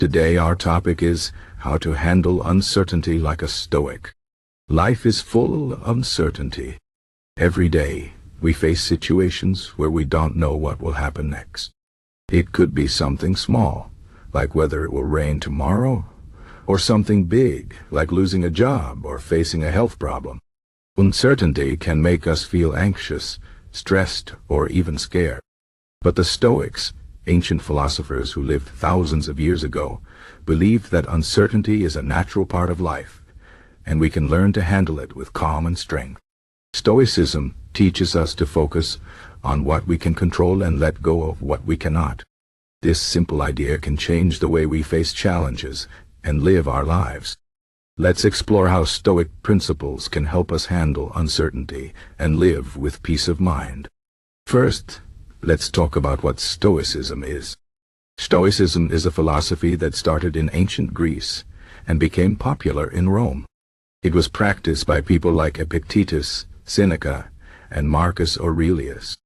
Today our topic is how to handle uncertainty like a Stoic. Life is full of uncertainty. Every day we face situations where we don't know what will happen next. It could be something small, like whether it will rain tomorrow, or something big, like losing a job or facing a health problem. Uncertainty can make us feel anxious, stressed, or even scared. But the Stoics, ancient philosophers who lived thousands of years ago, believed that uncertainty is a natural part of life, and we can learn to handle it with calm and strength. Stoicism teaches us to focus on what we can control and let go of what we cannot. This simple idea can change the way we face challenges and live our lives. Let's explore how Stoic principles can help us handle uncertainty and live with peace of mind. First, let's talk about what Stoicism is. Stoicism is a philosophy that started in ancient Greece and became popular in Rome. It was practiced by people like Epictetus, Seneca, and Marcus Aurelius.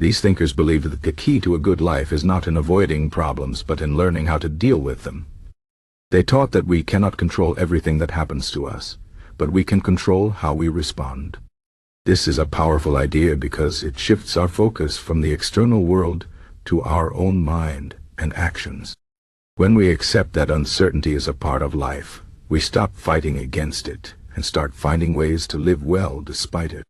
These thinkers believed that the key to a good life is not in avoiding problems but in learning how to deal with them. They taught that we cannot control everything that happens to us, but we can control how we respond. This is a powerful idea because it shifts our focus from the external world to our own mind and actions. When we accept that uncertainty is a part of life, we stop fighting against it and start finding ways to live well despite it.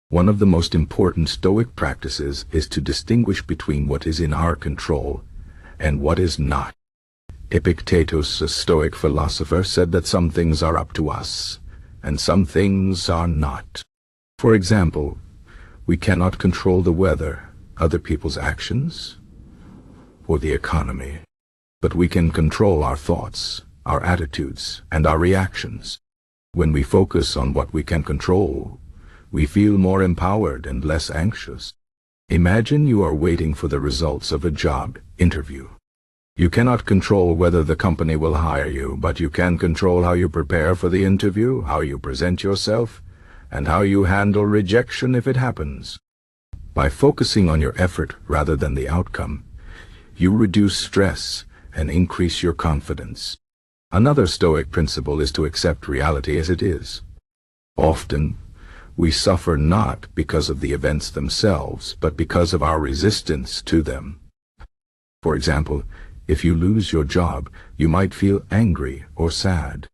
One of the most important Stoic practices is to distinguish between what is in our control and what is not. Epictetus, a Stoic philosopher, said that some things are up to us and some things are not. For example, we cannot control the weather, other people's actions, or the economy, but we can control our thoughts, our attitudes, and our reactions. When we focus on what we can control, we feel more empowered and less anxious. Imagine you are waiting for the results of a job interview. You cannot control whether the company will hire you, but you can control how you prepare for the interview, how you present yourself, and how you handle rejection if it happens. By focusing on your effort rather than the outcome, you reduce stress and increase your confidence. Another Stoic principle is to accept reality as it is. Often, we suffer not because of the events themselves, but because of our resistance to them. For example, if you lose your job, you might feel angry or sad.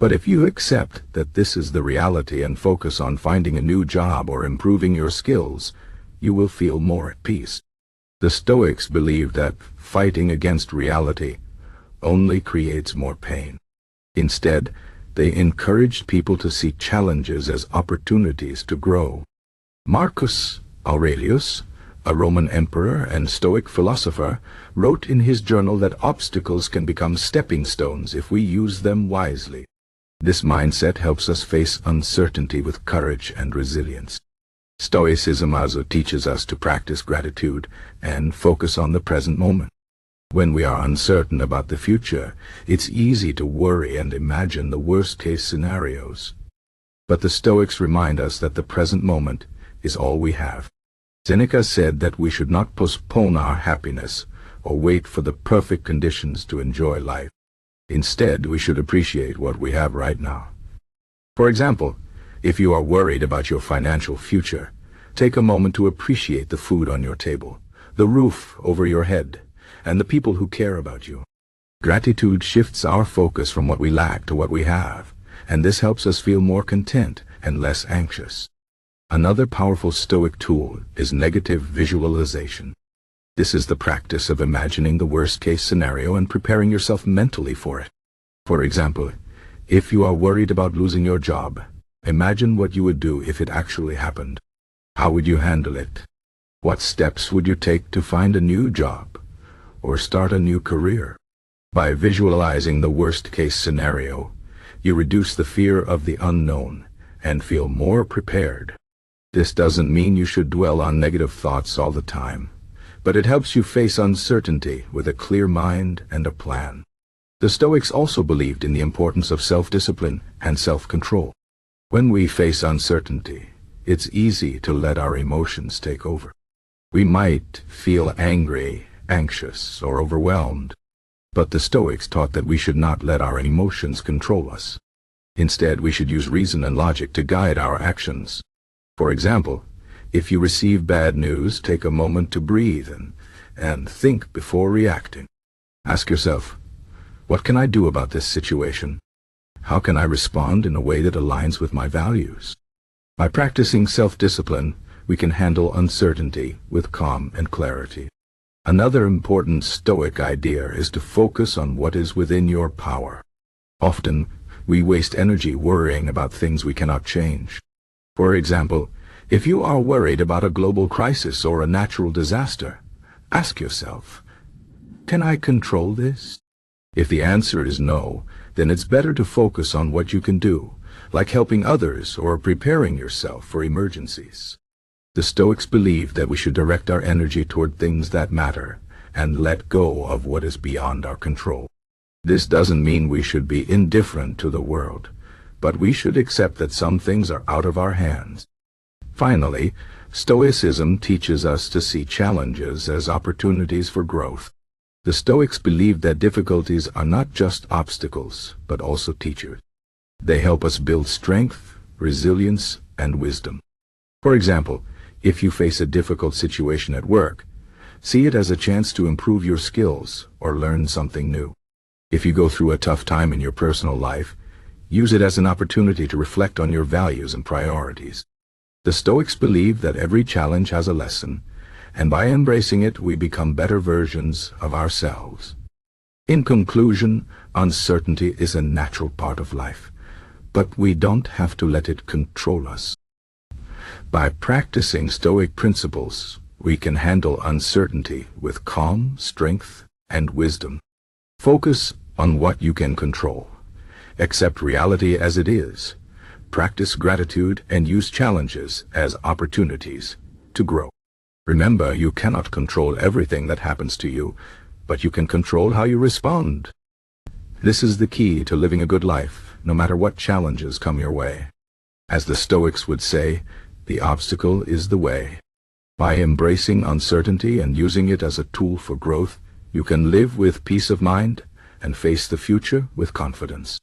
But if you accept that this is the reality and focus on finding a new job or improving your skills, you will feel more at peace. The Stoics believed that fighting against reality only creates more pain. Instead, they encouraged people to see challenges as opportunities to grow. Marcus Aurelius, a Roman emperor and Stoic philosopher, wrote in his journal that obstacles can become stepping stones if we use them wisely. This mindset helps us face uncertainty with courage and resilience. Stoicism also teaches us to practice gratitude and focus on the present moment. When we are uncertain about the future, it's easy to worry and imagine the worst-case scenarios. But the Stoics remind us that the present moment is all we have. Seneca said that we should not postpone our happiness or wait for the perfect conditions to enjoy life. Instead, we should appreciate what we have right now. For example, if you are worried about your financial future, take a moment to appreciate the food on your table, the roof over your head, and the people who care about you. Gratitude shifts our focus from what we lack to what we have, and this helps us feel more content and less anxious. Another powerful Stoic tool is negative visualization. This is the practice of imagining the worst-case scenario and preparing yourself mentally for it. For example, if you are worried about losing your job, imagine what you would do if it actually happened. How would you handle it? What steps would you take to find a new job or start a new career? By visualizing the worst-case scenario, you reduce the fear of the unknown and feel more prepared. This doesn't mean you should dwell on negative thoughts all the time, but it helps you face uncertainty with a clear mind and a plan. The Stoics also believed in the importance of self-discipline and self-control. When we face uncertainty, it's easy to let our emotions take over. We might feel angry, anxious, or overwhelmed, But the Stoics taught that we should not let our emotions control us. Instead, we should use reason and logic to guide our actions. For example, if you receive bad news, take a moment to breathe and think before reacting. Ask yourself, what can I do about this situation? How can I respond in a way that aligns with my values? By practicing self-discipline, we can handle uncertainty with calm and clarity. Another important Stoic idea is to focus on what is within your power. Often, we waste energy worrying about things we cannot change. For example, if you are worried about a global crisis or a natural disaster, ask yourself, can I control this? If the answer is no, then it's better to focus on what you can do, like helping others or preparing yourself for emergencies. The Stoics believed that we should direct our energy toward things that matter and let go of what is beyond our control. This doesn't mean we should be indifferent to the world, but we should accept that some things are out of our hands. Finally, Stoicism teaches us to see challenges as opportunities for growth. The Stoics believed that difficulties are not just obstacles, but also teachers. They help us build strength, resilience, and wisdom. For example, if you face a difficult situation at work, see it as a chance to improve your skills or learn something new. If you go through a tough time in your personal life, use it as an opportunity to reflect on your values and priorities. The Stoics believe that every challenge has a lesson, and by embracing it, we become better versions of ourselves. In conclusion, uncertainty is a natural part of life, but we don't have to let it control us. By practicing Stoic principles, we can handle uncertainty with calm, strength, and wisdom. Focus on what you can control. Accept reality as it is. Practice gratitude and use challenges as opportunities to grow. Remember, you cannot control everything that happens to you, but you can control how you respond. This is the key to living a good life, no matter what challenges come your way. As the Stoics would say, the obstacle is the way. By embracing uncertainty and using it as a tool for growth, you can live with peace of mind and face the future with confidence.